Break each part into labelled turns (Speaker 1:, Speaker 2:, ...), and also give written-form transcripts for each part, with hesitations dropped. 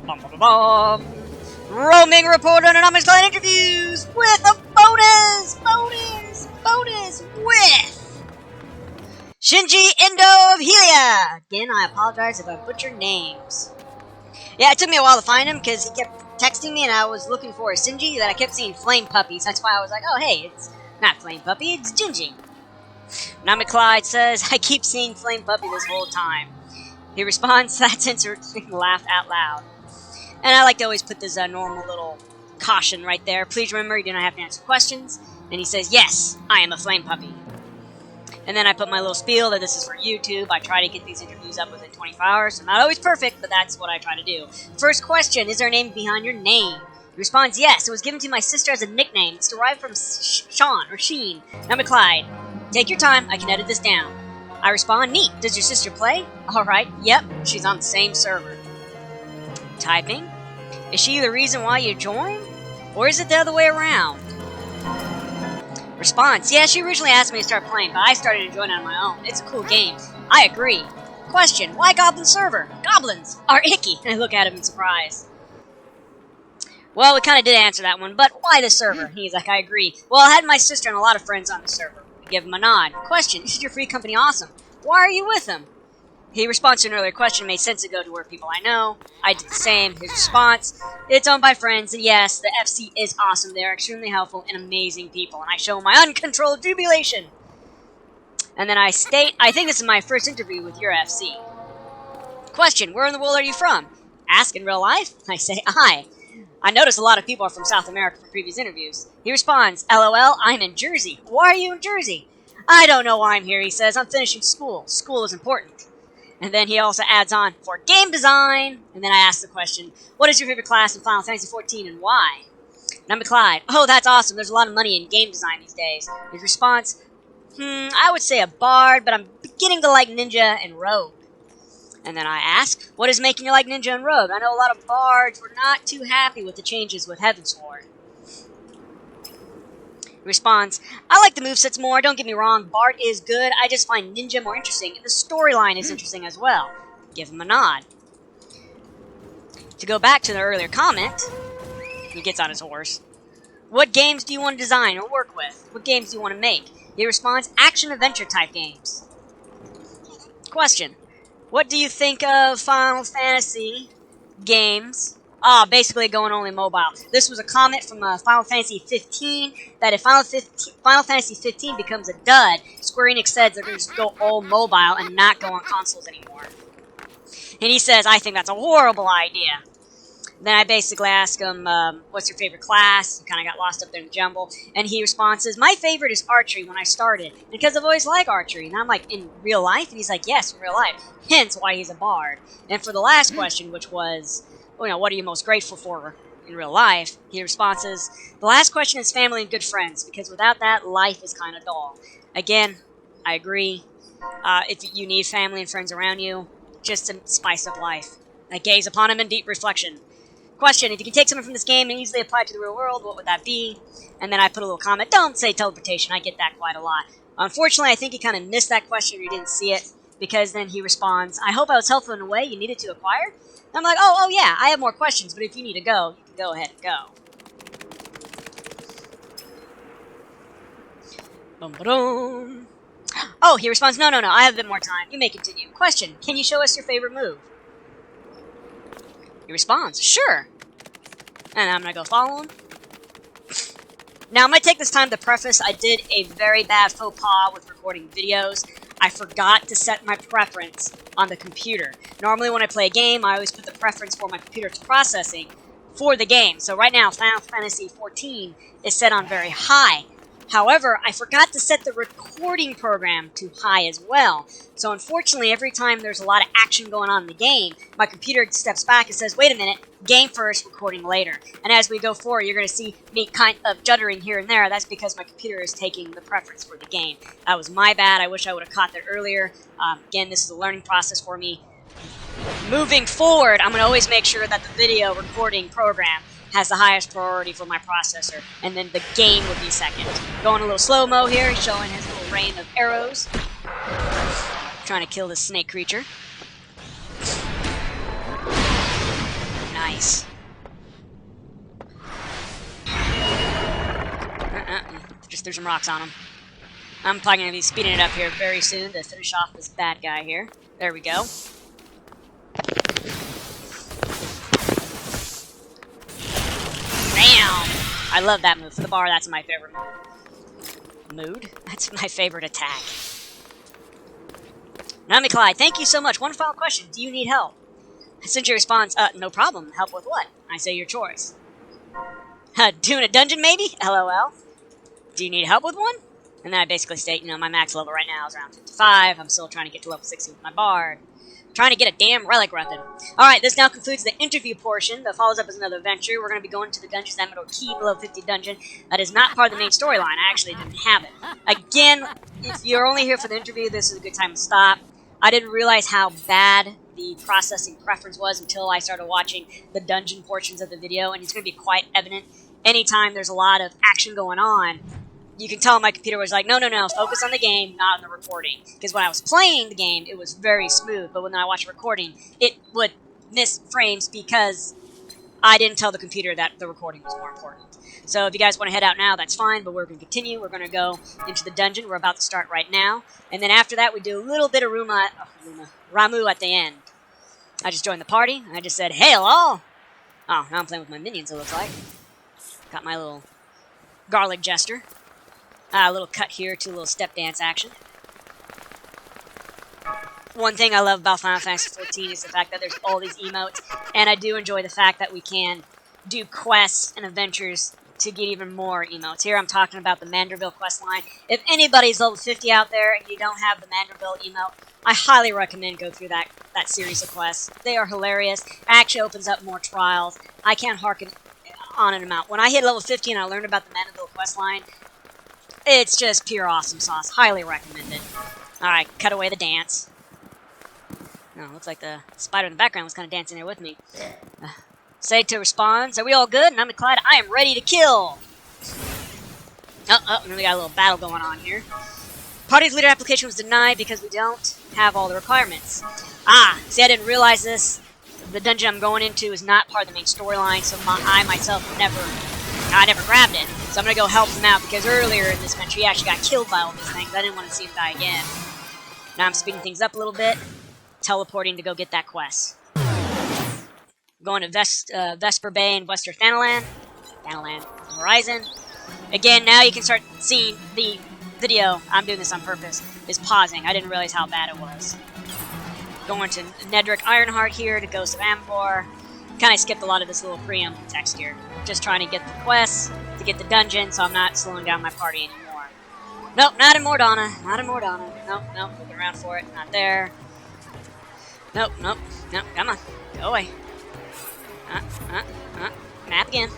Speaker 1: Bum, bum, bum, bum. Roaming reporter Nanami Clyde interviews with a bonus with Shiinji Edoh of Hylia. Again, I apologize if I butchered names. Yeah, it took me a while to find him because he kept texting me and I was looking for a Shiinji that I kept seeing flame puppies. That's why I was like, oh hey, it's not flame puppy, it's Shiinji. Nanami Clyde says, I keep seeing flame puppy this whole time. He responds, that's interesting, laugh out loud. And I like to always put this normal little caution right there. Please remember, you do not have to answer questions. And he says, yes, I am a flame puppy. And then I put my little spiel that this is for YouTube. I try to get these interviews up within 24 hours. So not always perfect, but that's what I try to do. First question, is there a name behind your name? He responds, yes, it was given to my sister as a nickname. It's derived from Sean or Sheen. Nanami Clyde. Take your time, I can edit this down. I respond, neat. Does your sister play? Alright, yep, she's on the same server. Typing. Is she the reason why you joined? Or is it the other way around? Response. Yeah, she originally asked me to start playing, but I started to join on my own. It's a cool game. I agree. Question. Why Goblin server? Goblins are icky. I look at him in surprise. Well, we kind of did answer that one, but why the server? He's like, I agree. Well, I had my sister and a lot of friends on the server. I give him a nod. Question. Is your free company awesome? Why are you with them? He responds to an earlier question, made sense to go to where people I know. I did the same. His response, it's owned by friends, and yes, the FC is awesome. They are extremely helpful and amazing people, and I show my uncontrolled jubilation. And then I state, I think this is my first interview with your FC. Question, where in the world are you from? Ask in real life? I say, hi. I notice a lot of people are from South America from previous interviews. He responds, LOL, I'm in Jersey. Why are you in Jersey? I don't know why I'm here, he says. I'm finishing school. School is important. And then he also adds on, for game design. And then I ask the question, what is your favorite class in Final Fantasy XIV and why? Nanami Clyde, oh, that's awesome. There's a lot of money in game design these days. His response, I would say a bard, but I'm beginning to like ninja and rogue. And then I ask, what is making you like ninja and rogue? I know a lot of bards were not too happy with the changes with Heavensward. He responds, I like the movesets more, don't get me wrong, Bard is good, I just find Ninja more interesting, the storyline is interesting as well. Give him a nod. To go back to the earlier comment, he gets on his horse. What games do you want to design or work with? What games do you want to make? He responds, action-adventure type games. Question, what do you think of Final Fantasy games? Basically going only mobile. This was a comment from Final Fantasy XV, that if Final Fantasy XV becomes a dud, Square Enix said they're going to just go all mobile and not go on consoles anymore. And he says, I think that's a horrible idea. Then I basically ask him, what's your favorite class? He kind of got lost up there in the jumble. And he responds, my favorite is archery when I started, because I've always liked archery. And I'm like, in real life? And he's like, yes, in real life. Hence why he's a bard. And for the last question, which was, what are you most grateful for in real life? He responds, the last question is family and good friends, because without that, life is kind of dull. Again, I agree. If you need family and friends around you, just to spice up life. I gaze upon him in deep reflection. Question, if you could take something from this game and easily apply it to the real world, what would that be? And then I put a little comment, don't say teleportation, I get that quite a lot. Unfortunately, I think he kind of missed that question or he didn't see it, because then he responds, I hope I was helpful in a way you needed to acquire. I'm like, oh yeah, I have more questions, but if you need to go, you can go ahead and go. Boom-ba-doom. Oh, he responds, no, I have a bit more time. You may continue. Question, can you show us your favorite move? He responds, sure. And I'm going to go follow him. Now, I'm going to take this time to preface, I did a very bad faux pas with recording videos. I forgot to set my preference on the computer. Normally when I play a game, I always put the preference for my computer's processing for the game. So right now, Final Fantasy XIV is set on very high. However, I forgot to set the recording program to high as well. So unfortunately, every time there's a lot of action going on in the game, my computer steps back and says, wait a minute, game first, recording later. And as we go forward, you're going to see me kind of juddering here and there. That's because my computer is taking the preference for the game. That was my bad. I wish I would have caught that earlier. Again, this is a learning process for me. Moving forward, I'm going to always make sure that the video recording program has the highest priority for my processor, and then the game would be second. Going a little slow-mo here, showing his little rain of arrows. Trying to kill this snake creature. Nice. Just threw some rocks on him. I'm probably going to be speeding it up here very soon to finish off this bad guy here. There we go. Bam! I love that move. For the bar, that's my favorite move. That's my favorite attack. Nanami Clyde, thank you so much. One final question. Do you need help? I sent your response, no problem. Help with what? I say your choice. Doing a dungeon, maybe? LOL. Do you need help with one? And then I basically state, you know, my max level right now is around 55. I'm still trying to get to level 60 with my bard. Trying to get a damn relic weapon. Alright, this now concludes the interview portion. That follows up as another adventure. We're going to be going to the Dungeons Amdapor Key below 50 dungeon. That is not part of the main storyline. I actually didn't have it. Again, if you're only here for the interview, this is a good time to stop. I didn't realize how bad the processing preference was until I started watching the dungeon portions of the video, and it's going to be quite evident anytime there's a lot of action going on. You can tell my computer was like, no, focus on the game, not on the recording. Because when I was playing the game, it was very smooth, but when I watched a recording, it would miss frames because I didn't tell the computer that the recording was more important. So if you guys want to head out now, that's fine, but we're going to continue. We're going to go into the dungeon. We're about to start right now. And then after that, we do a little bit of Ramuh at the end. I just joined the party, and I just said, hey, hello! Oh, now I'm playing with my minions, it looks like. Got my little garlic jester. A little cut here to a little step dance action. One thing I love about Final Fantasy XIV is the fact that there's all these emotes, and I do enjoy the fact that we can do quests and adventures to get even more emotes. Here I'm talking about the Manderville quest line. If anybody's level 50 out there and you don't have the Manderville emote, I highly recommend go through that series of quests. They are hilarious. It actually opens up more trials. I can't harken on an amount. When I hit level 50 and I learned about the Manderville quest line, it's just pure awesome sauce. Highly recommended. Alright, cut away the dance. No, looks like the spider in the background was kind of dancing there with me. Say to respond. Are we all good? Nanami Clyde, I am ready to kill! And we got a little battle going on here. Party's leader application was denied because we don't have all the requirements. See, I didn't realize this. The dungeon I'm going into is not part of the main storyline, so I myself never grabbed it. So I'm going to go help him out, because earlier in this adventure he actually got killed by all these things. I didn't want to see him die again. Now I'm speeding things up a little bit, teleporting to go get that quest. Going to Vesper Bay and Western Thanalan Horizon. Again, now you can start seeing the video, I'm doing this on purpose, is pausing. I didn't realize how bad it was. Going to Nedrick Ironheart here to Ghost of Amdapor. Kind of skipped a lot of this little preamble text here. Just trying to get the quests, to get the dungeon, so I'm not slowing down my party anymore. Nope, not in Mordana. Not in Mordana. Nope, looking around for it. Not there. Nope, come on. Go away. Map again.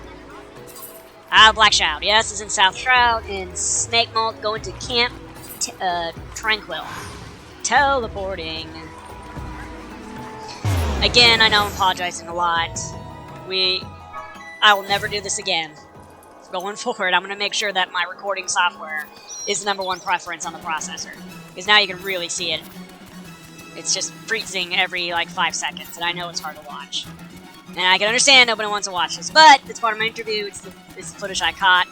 Speaker 1: Black Shroud. Yes, is in South Shroud. In Snake Malt, going to Camp Tranquil. Teleporting. Again, I know I'm apologizing a lot. I will never do this again. Going forward, I'm going to make sure that my recording software is the #1 preference on the processor. Because now you can really see it. It's just freezing every, 5 seconds, and I know it's hard to watch. And I can understand nobody wants to watch this, but it's part of my interview, it's the footage I caught.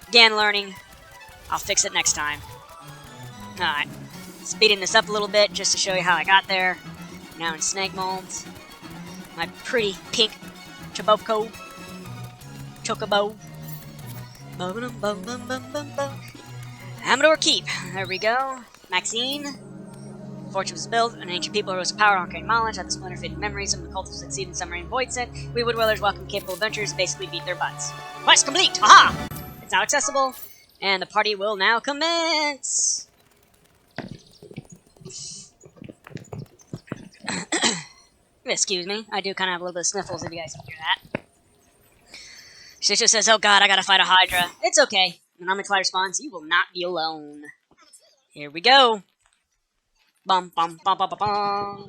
Speaker 1: Again, learning. I'll fix it next time. Alright. Speeding this up a little bit, just to show you how I got there. Now in Snake Mold. My pretty pink Chocobo. Amdapor Keep. There we go. Maxine. Fortune was built, an ancient people who rose to power, arcane knowledge, had the splinter faded memories, some of the cultists succeed in submarine void set. We wood dwellers welcome capable adventurers, basically beat their butts. Quest complete! Haha! It's now accessible, and the party will now commence! Excuse me, I do kind of have a little bit of sniffles if you guys can hear that. Shisha says, oh god, I gotta fight a Hydra. It's okay. Nanami Clyde responds, you will not be alone. Here we go. Bum bum bum bum bum bum.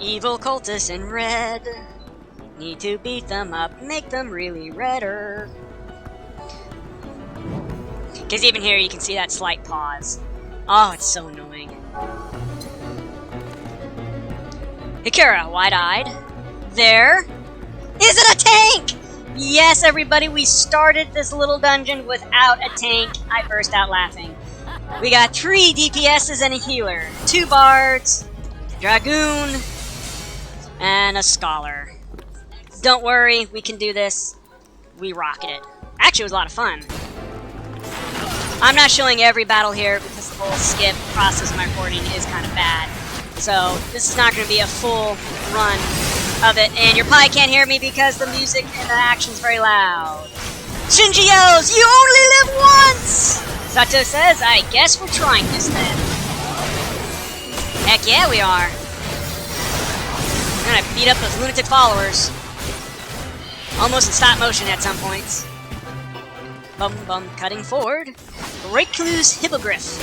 Speaker 1: Evil cultists in red. Need to beat them up, make them really redder. Because even here you can see that slight pause. Oh, it's so annoying. Hikura, wide-eyed. There. Is it a tank? Yes, everybody, we started this little dungeon without a tank. I burst out laughing. We got 3 DPSs and a healer, 2 bards, dragoon, and a scholar. Don't worry, we can do this. We rocketed it. Actually, it was a lot of fun. I'm not showing every battle here because the whole skip process of my recording is kind of bad. So this is not going to be a full run of it, and you probably can't hear me because the music and the action is very loud. Shiinji yells, "You only live once!" Sato says, "I guess we're trying this then." Heck yeah, we are. I'm gonna beat up those lunatic followers. Almost in stop motion at some points. Bum bum, cutting forward. Recluse Hippogriff.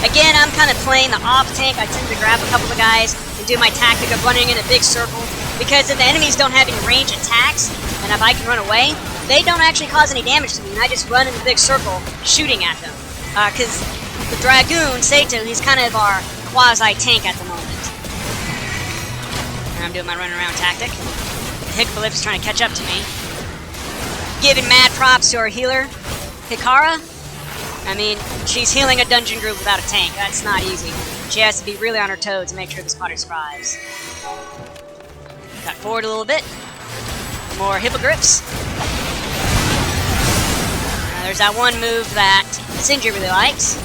Speaker 1: Again, I'm kind of playing the off tank. I tend to grab a couple of guys and do my tactic of running in a big circle. Because if the enemies don't have any range attacks, and if I can run away, they don't actually cause any damage to me, and I just run in a big circle shooting at them. Because the Dragoon, Sato, he's kind of our quasi-tank at the moment. And I'm doing my running around tactic. Hikbalip is trying to catch up to me. Giving mad props to our healer, Hikara. I mean, she's healing a dungeon group without a tank. That's not easy. She has to be really on her toes to make sure this party survives. Cut forward a little bit. More hippogriffs. There's that one move that Shiinji really likes.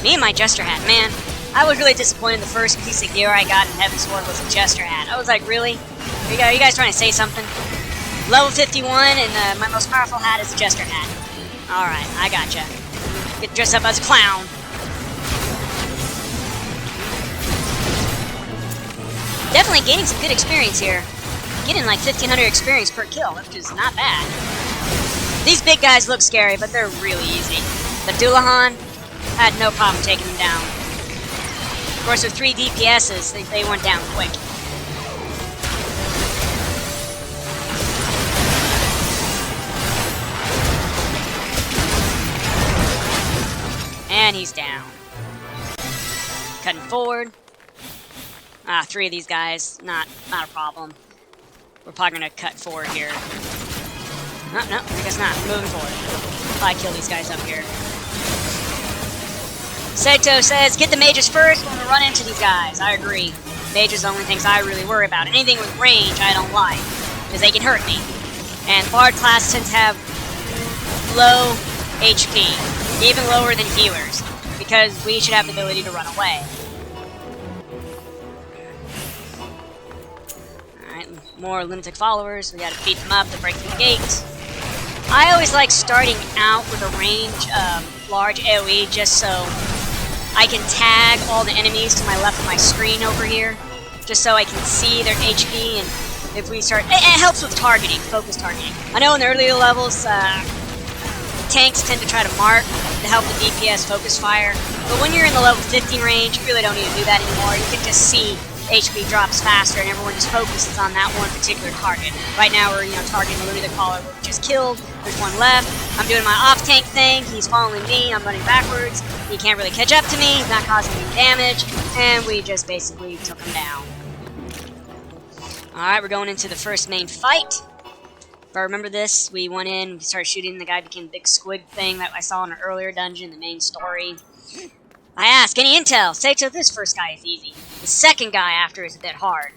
Speaker 1: Me and my Jester Hat, man. I was really disappointed the first piece of gear I got in Heaven's Sword was a Jester Hat. I was like, really? Are you guys trying to say something? Level 51, and my most powerful hat is a Jester Hat. Alright, I gotcha. Get dressed up as a clown. Definitely gaining some good experience here. Getting like 1,500 experience per kill, which is not bad. These big guys look scary, but they're really easy. The Dullahan had no problem taking them down. Of course, with 3 DPSs, they went down quick. And he's down. Cutting forward. 3 of these guys, not a problem. We're probably gonna cut forward here. No, I guess not. Moving forward. Probably kill these guys up here. Sato says, get the mages first when we run into these guys. I agree. Mages are the only things I really worry about. Anything with range I don't like, because they can hurt me. And Bard class tends to have low HP, even lower than healers, because we should have the ability to run away. Alright, more lunatic followers. We gotta beat them up to break through the gate. I always like starting out with a range of large AoE just so I can tag all the enemies to my left of my screen over here, just so I can see their HP, and if we start... It helps with targeting, focus targeting. I know in the earlier levels, tanks tend to try to mark to help the DPS focus fire, but when you're in the level 50 range, you really don't need to do that anymore. You can just see HP drops faster and everyone just focuses on that one particular target. Right now we're, targeting the lunatic caller we just killed. There's one left. I'm doing my off-tank thing. He's following me. I'm running backwards. He can't really catch up to me. He's not causing any damage. And we just basically took him down. Alright, we're going into the first main fight. If I remember this, we went in, we started shooting, the guy became a big squid thing that I saw in an earlier dungeon, the main story. I ask, any intel? Sato, this first guy is easy. The second guy after is a bit hard.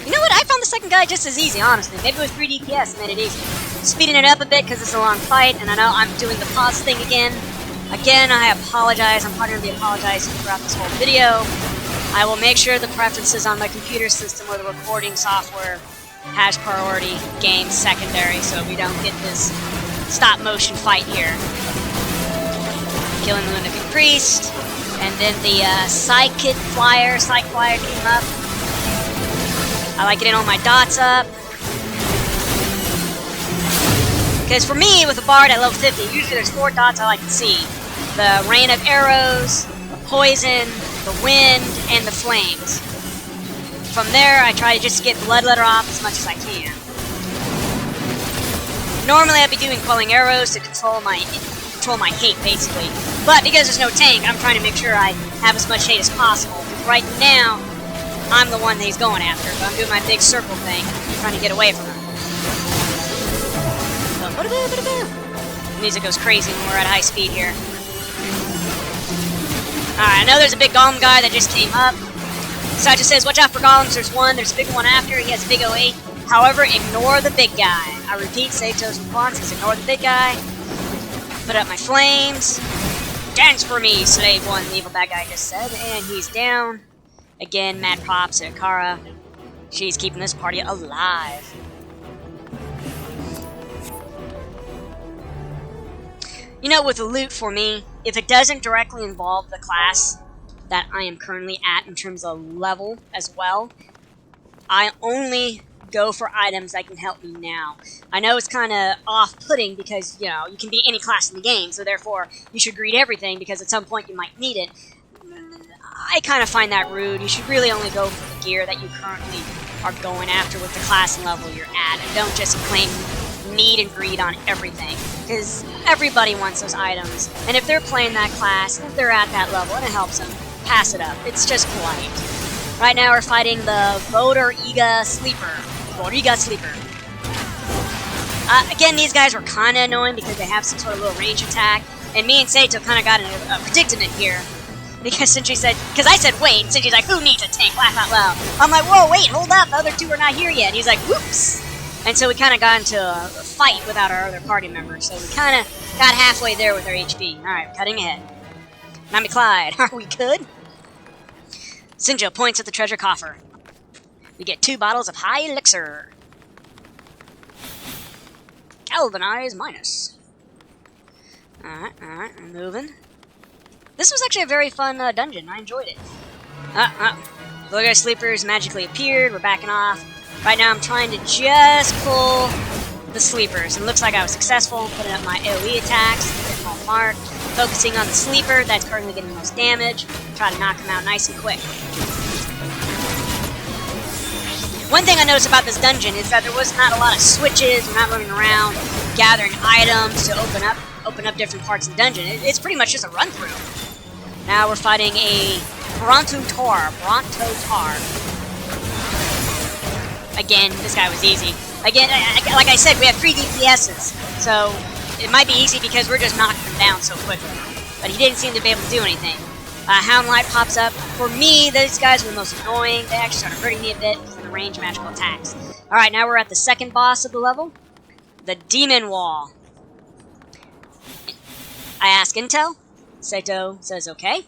Speaker 1: You know what? I found the second guy just as easy, honestly. Maybe with 3 DPS made it easy. Speeding it up a bit because it's a long fight, and I know I'm doing the pause thing again. Again, I apologize. I'm probably going to be apologizing throughout this whole video. I will make sure the preferences on my computer system or the recording software has priority, game secondary, so we don't get this stop motion fight here. Killing the lunatic priest, and then the psych flyer came up. I like getting all my dots up. Because for me, with a bard at level 50, usually there's 4 dots I like to see. The rain of arrows, the poison, the wind, and the flames. From there, I try to just get bloodletter off as much as I can. Normally I'd be doing quelling arrows to control my hate, basically. But because there's no tank, I'm trying to make sure I have as much hate as possible. Right now, I'm the one that he's going after, but I'm doing my big circle thing, trying to get away from him. Music goes crazy when we're at high speed here. Alright, I know there's a big golem guy that just came up. Sacha says, watch out for golems, there's one, there's a big one after, he has a big 08. However, ignore the big guy. I repeat, Sato's response is ignore the big guy. Put up my flames. Dance for me, Slave One, the evil bad guy just said. And he's down. Again, mad props to Akara. She's keeping this party alive. You know, with the loot for me, if it doesn't directly involve the class that I am currently at in terms of level as well, I only go for items that can help me now. I know it's kind of off-putting because, you know, you can be any class in the game, so therefore you should greet everything because at some point you might need it. I kind of find that rude. You should really only go for the gear that you currently are going after with the class and level you're at, and don't just claim need and greed on everything, because everybody wants those items, and if they're playing that class, if they're at that level and it helps them, pass it up. It's just polite. Right now we're fighting the Vodoriga Sleeper. Again, these guys were kind of annoying because they have some sort of little range attack, and me and Sato kind of got in a predicament here. Because Shiinji said, because I said wait, and Shinji's like, who needs a tank? Laugh out loud. I'm like, whoa, wait, hold up, the other two are not here yet. And he's like, whoops. And so we kind of got into a fight without our other party members, so we kind of got halfway there with our HP. Alright, cutting ahead. Nanami Clyde, are we good? Sinjo points at the treasure coffer. We get 2 bottles of high elixir. Galvanize minus. Alright, I'm moving. This was actually a very fun dungeon. I enjoyed it. Look, our sleepers magically appeared. We're backing off. Right now I'm trying to just pull the sleepers. And it looks like I was successful. Putting up my AoE attacks. Hitting all mark. Focusing on the sleeper that's currently getting the most damage. Try to knock him out nice and quick. One thing I noticed about this dungeon is that there was not a lot of switches. We're not running around gathering items to open up different parts of the dungeon. It's pretty much just a run through. Now we're fighting a Brontotar. Again, this guy was easy. Again, like I said, we have 3 DPSs, so it might be easy because we're just knocking him down so quickly. But he didn't seem to be able to do anything. Hound Light pops up. For me, these guys were the most annoying. They actually started hurting me a bit because of the range magical attacks. Alright, now we're at the second boss of the level. The Demon Wall. I ask intel. Sato says okay.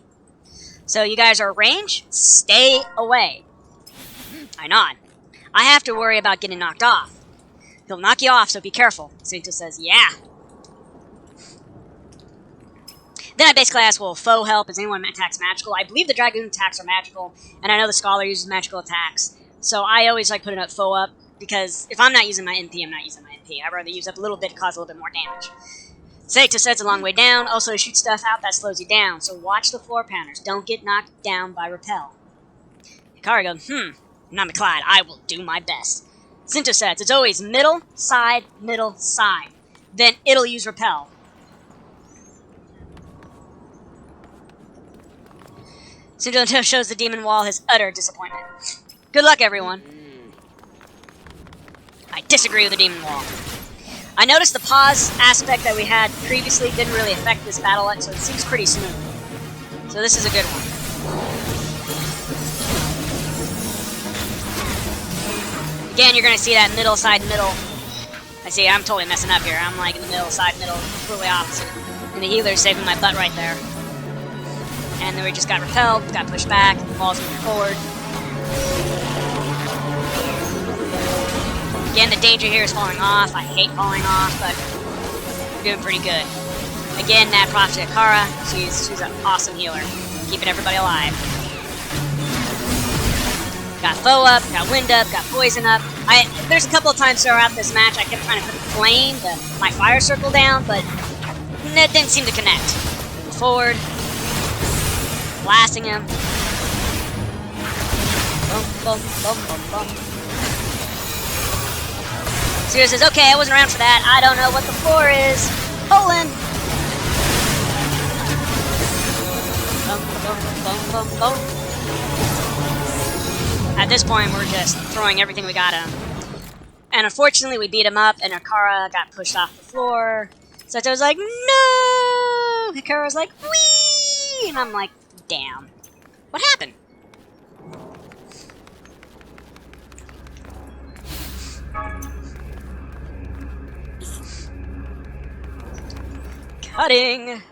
Speaker 1: So you guys are range? Stay away. I nod. I have to worry about getting knocked off. He'll knock you off, so be careful. Sato says, yeah. Then I basically ask, well, foe help, is anyone attacks magical? I believe the Dragoon attacks are magical, and I know the Scholar uses magical attacks. So I always like putting up foe up, because if I'm not using my MP, I'm not using my MP. I'd rather use up a little bit to cause a little bit more damage. Sato says a long way down, also shoot stuff out that slows you down, so watch the floor pounders. Don't get knocked down by repel. Hikari goes, Nanami Clyde, I will do my best. Sinto says, it's always middle, side, then it'll use repel. Sinto shows the demon wall his utter disappointment. Good luck, everyone. I disagree with the demon wall. I noticed the pause aspect that we had previously didn't really affect this battle, so it seems pretty smooth. So this is a good one. Again, you're going to see that middle, side, middle. I see, I'm totally messing up here. I'm like in the middle, side, middle, completely opposite. And the healer's saving my butt right there. And then we just got repelled, got pushed back, the ball's moving forward. Again, the danger here is falling off. I hate falling off, but we're doing pretty good. Again, that props to Akara. She's an awesome healer, keeping everybody alive. Got foe up, got wind up, got poison up. There's a couple of times throughout this match I kept trying to put the flame, my fire circle down, but it didn't seem to connect. Forward. Blasting him. Boom, boom, boom, boom, boom. Zero says, okay, I wasn't around for that. I don't know what the floor is. Poland! At this point, we're just throwing everything we got at him. And unfortunately, we beat him up, and Hikara got pushed off the floor. Sato was like, no! Hikara was like, wee! And I'm like, damn. What happened? Cutting!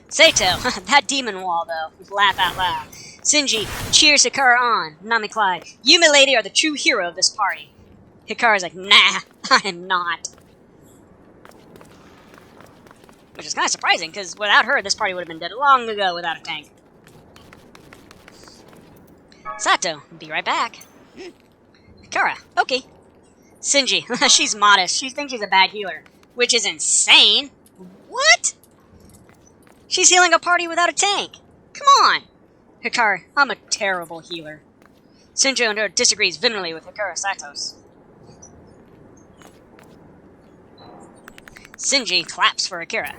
Speaker 1: Sato, that demon wall though. Laugh out loud. Shiinji cheers Hikara on. Nanami Clyde, you, milady, are the true hero of this party. Hikara's like, nah, I am not. Which is kind of surprising, because without her, this party would have been dead long ago without a tank. Sato, be right back. Hikara, okay. Shiinji, she's modest. She thinks she's a bad healer, which is insane. What? She's healing a party without a tank. Come on. Hikara, I'm a terrible healer. Shiinji disagrees vehemently with Hikara Satos. Shiinji claps for Hikara.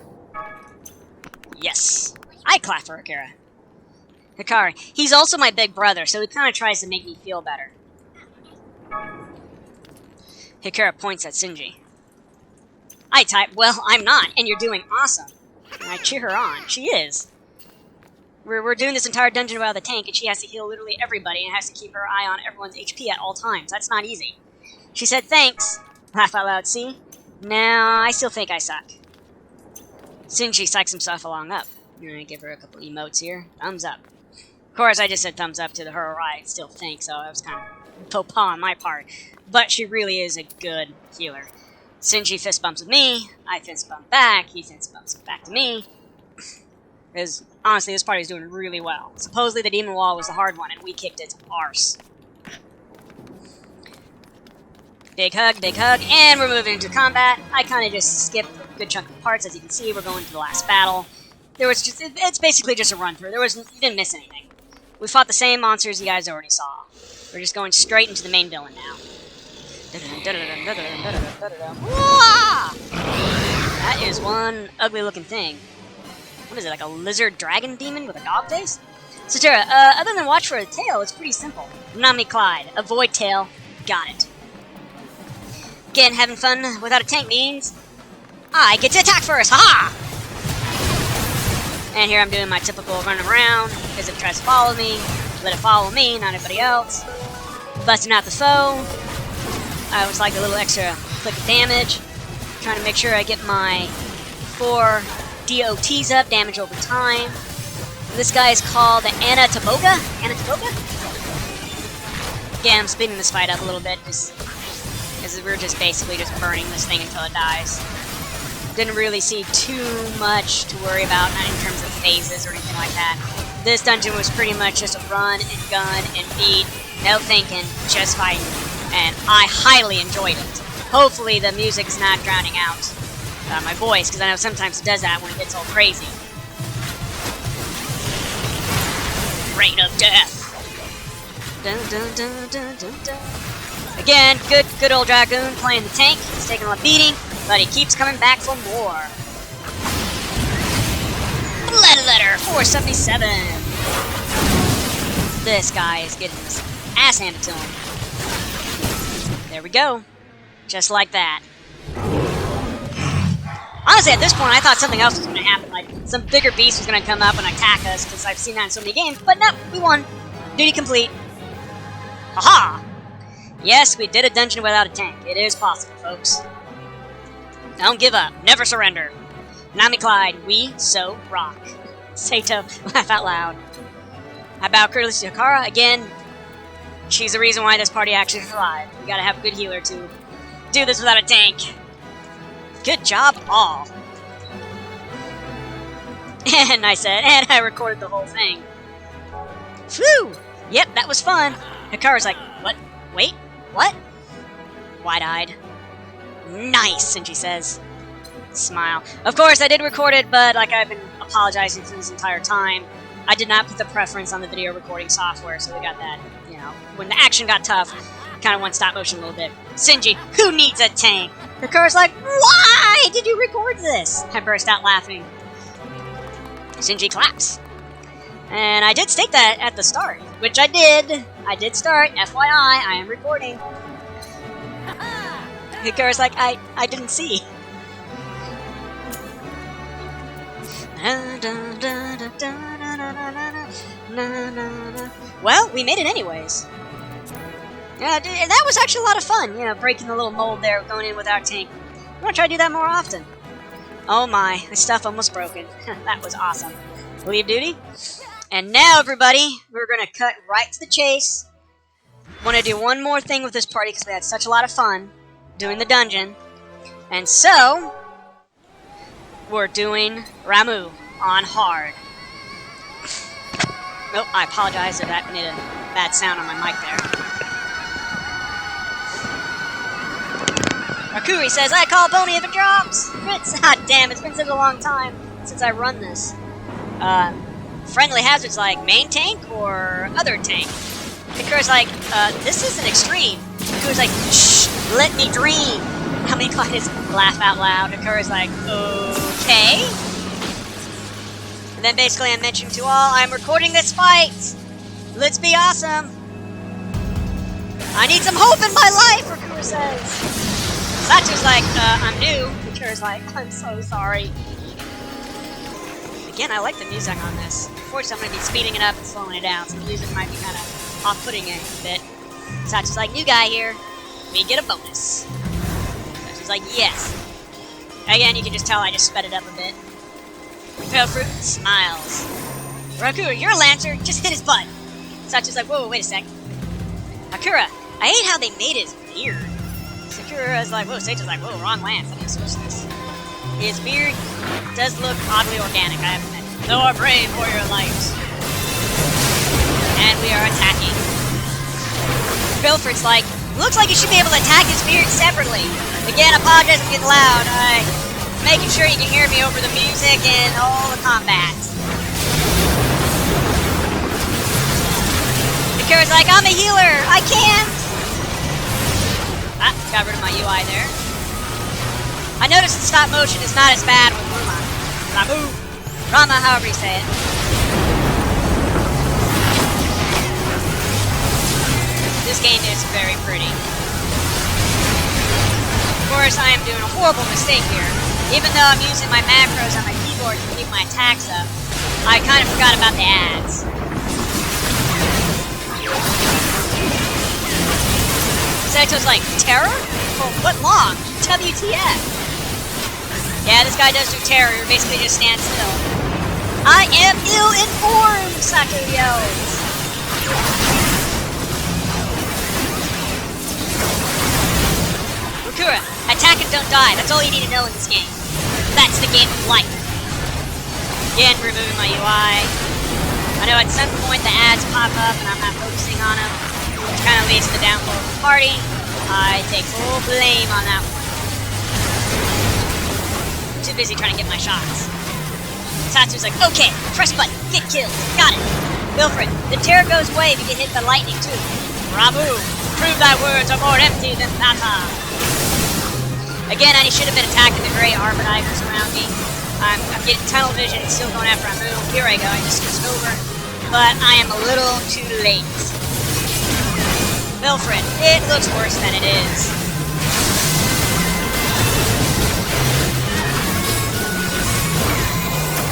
Speaker 1: Yes, I clap for Hikara. Hikara, he's also my big brother, so he kind of tries to make me feel better. Hikara points at Shiinji. I type, well, I'm not, and you're doing awesome. And I cheer her on. She is. We're doing this entire dungeon without the tank, and she has to heal literally everybody and has to keep her eye on everyone's HP at all times. That's not easy. She said, thanks. Laugh out loud, see? Now, I still think I suck. Shiinji psychs himself along up. I'm gonna give her a couple emotes here. Thumbs up. Of course, I just said thumbs up to her I still think, so that was kind of faux pas on my part. But she really is a good healer. Shiinji fist bumps with me, I fist bump back, he fist bumps back to me. Because, honestly, this party is doing really well. Supposedly the demon wall was the hard one, and we kicked its arse. Big hug, and we're moving into combat. I kind of just skipped a good chunk of parts, as you can see. We're going to the last battle. There was just, it's basically just a run-through. You didn't miss anything. We fought the same monsters you guys already saw. We're just going straight into the main villain now. That is one ugly-looking thing. What is it, like a lizard dragon demon with a dog face? Satura, other than watch for a tail, it's pretty simple. Nanami Clyde, avoid tail, got it. Again, having fun without a tank means I get to attack first, haha! And here I'm doing my typical run around, because if it tries to follow me, let it follow me, not anybody else. Busting out the foe. I was like a little extra click of damage. Trying to make sure I get my 4 DOTs up, damage over time. This guy is called Amdapor? Again, I'm speeding this fight up a little bit, just because we're just basically just burning this thing until it dies. Didn't really see too much to worry about, not in terms of phases or anything like that. This dungeon was pretty much just a run and gun and beat, no thinking, just fighting, and I highly enjoyed it. Hopefully the music's not drowning out my voice, because I know sometimes it does that when it gets all crazy. Rain of Death. Dun, dun, dun, dun, dun, dun. Again, good old Dragoon playing the tank. He's taking a beating, but he keeps coming back for more. Blood Letter 477. This guy is getting his ass handed to him. There we go. Just like that. Honestly, at this point, I thought something else was going to happen. Like, some bigger beast was going to come up and attack us, because I've seen that in so many games. But no, we won. Duty complete. Haha! Yes, we did a dungeon without a tank. It is possible, folks. Don't give up. Never surrender. Nanami Clyde, we so rock. Sato, laugh out loud. How about courtesy to Hikara? Again, she's the reason why this party actually survived. We gotta have a good healer to do this without a tank. Good job, all. And I said, and I recorded the whole thing. Phew! Yep, that was fun. Hikara's like, what? Wait, what? Wide-eyed. Nice, Shiinji says. Smile. Of course, I did record it, but like I've been apologizing for this entire time, I did not put the preference on the video recording software, so we got that, know, when the action got tough, kind of went stop motion a little bit. Shiinji, who needs a tank? Sakura's like, why did you record this? I burst out laughing. Shiinji claps. And I did state that at the start, which I did. I did start. FYI, I am recording. Sakura's like, I didn't see. Well, we made it anyways. Yeah, that was actually a lot of fun, you know, breaking the little mold there, going in with our tank. I want to try to do that more often. Oh my stuff almost broken. That was awesome. Leave duty. And now, everybody, we're going to cut right to the chase. Want to do one more thing with this party because we had such a lot of fun doing the dungeon. And so, we're doing Ramuh on hard. Oh, I apologize if that made a bad sound on my mic there. Rakuri says, I call pony if it drops! Fritz, ah damn, it's been such a long time since I run this. Friendly Hazard's like, main tank or other tank? Sakura's like, this is an extreme. Sakura's like, shh, let me dream. Nanami Clyde is laugh out loud. Sakura's like, okay. And then basically I'm mentioning to all, I'm recording this fight. Let's be awesome. I need some hope in my life, Rakura says. Satsu's like, I'm new. Sakura's like, I'm so sorry. Again, I like the music on this. Unfortunately, I'm going to be speeding it up and slowing it down, so the music might be kind of off-putting a bit. Satsu's like, new guy here. We get a bonus. Satsu's like, yes. Again, you can just tell I just sped it up a bit. Pale Fruit smiles. Rakura, you're a Lancer. Just hit his butt. Satsu's like, whoa, wait a sec. Sakura, I hate how they made his beard. Sakura's like, whoa, Seicho's like, whoa, wrong Lance. I need to switch this. His beard does look oddly organic, I have to admit. Though our brave for your lives. And we are attacking. Bilford's like, looks like you should be able to attack his beard separately. Again, apologize if I'm getting loud. I'm making sure you can hear me over the music and all the combat. Sakura's like, I'm a healer! I can't! Ah, got rid of my UI there. I noticed the stop motion is not as bad with Ramuh. Ramuh, however you say it. This game is very pretty. Of course, I am doing a horrible mistake here. Even though I'm using my macros on my keyboard to keep my attacks up, I kind of forgot about the ads. Seto's like, terror? For what long? WTF? Yeah, this guy does do terror, basically just stands still. I am ill-informed, Sato yells. Rakura, attack and don't die. That's all you need to know in this game. That's the game of life. Again, removing my UI. I know at some point the ads pop up and I'm not focusing on them, which kind of leads to the downfall of the party. I take full blame on that one. Too busy trying to get my shots. Satsu's like, okay, press button, get killed, got it. Wilfred, the terror goes away if you get hit by lightning too. Ramuh, prove thy words are more empty than Tata. Again, I should have been attacking the gray Arbiters around me. I'm getting tunnel vision, still going after Ramuh. Here I go, I just switched over. But I am a little too late. Wilfred, it looks worse than it is.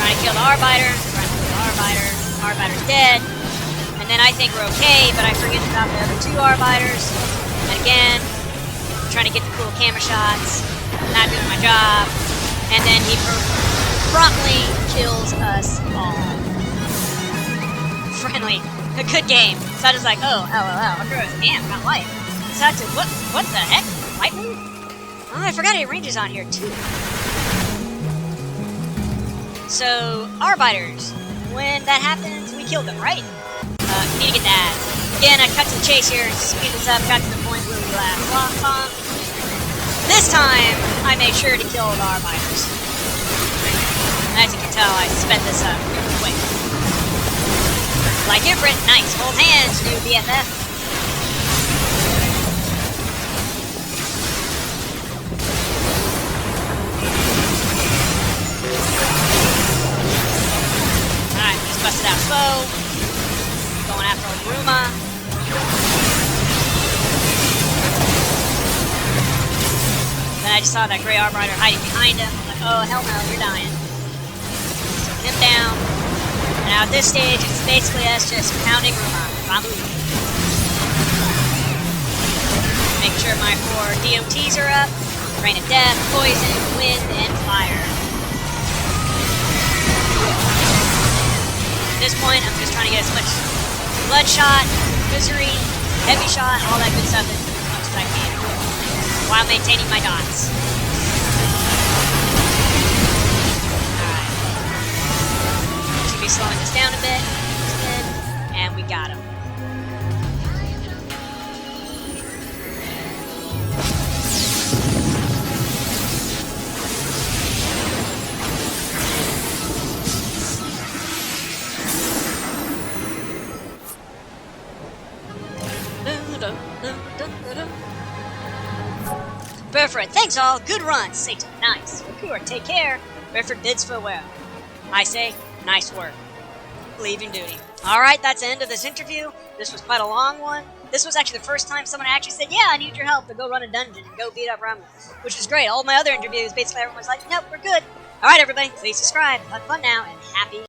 Speaker 1: Trying to kill the Arbiter, Arbiter's dead, and then I think we're okay, but I forget about the other two Arbiters, and again, trying to get the cool camera shots, not doing my job, and then he promptly kills us all. Friendly, a good game. Sato's like, oh, LOL, damn, got life. Sato, what the heck? Lightning? Oh, I forgot he ranges on here too. So, Arbiters, when that happens, we kill them, right? Need to get that. Again, I cut to the chase here, speed this up, got to the point where we last on. This time, I made sure to kill the Arbiters. As you can tell, I sped this up real quick. Like here, Brent, nice. Hold hands, new BFF. I just saw that Grey Arbiter hiding behind him. I'm like, oh, hell no, you're dying. Took him down. And now at this stage, it's basically us just pounding Ramuh. Make sure my 4 DOTs are up. Rain of Death, Poison, Wind, and Fire. At this point, I'm just trying to get as much Bloodshot, Misery, Heavy Shot, all that good stuff as much as I can, while maintaining my dots. Alright. Should be slowing this down a bit. And we got him. Burford, thanks all. Good run. Satan, nice. Record, take care. Burford bids farewell. I say, nice work. Leaving duty. Alright, that's the end of this interview. This was quite a long one. This was actually the first time someone actually said, yeah, I need your help to go run a dungeon and go beat up Ramuh, which was great. All my other interviews, basically everyone was like, nope, we're good. Alright, everybody, please subscribe. Have fun now, and happy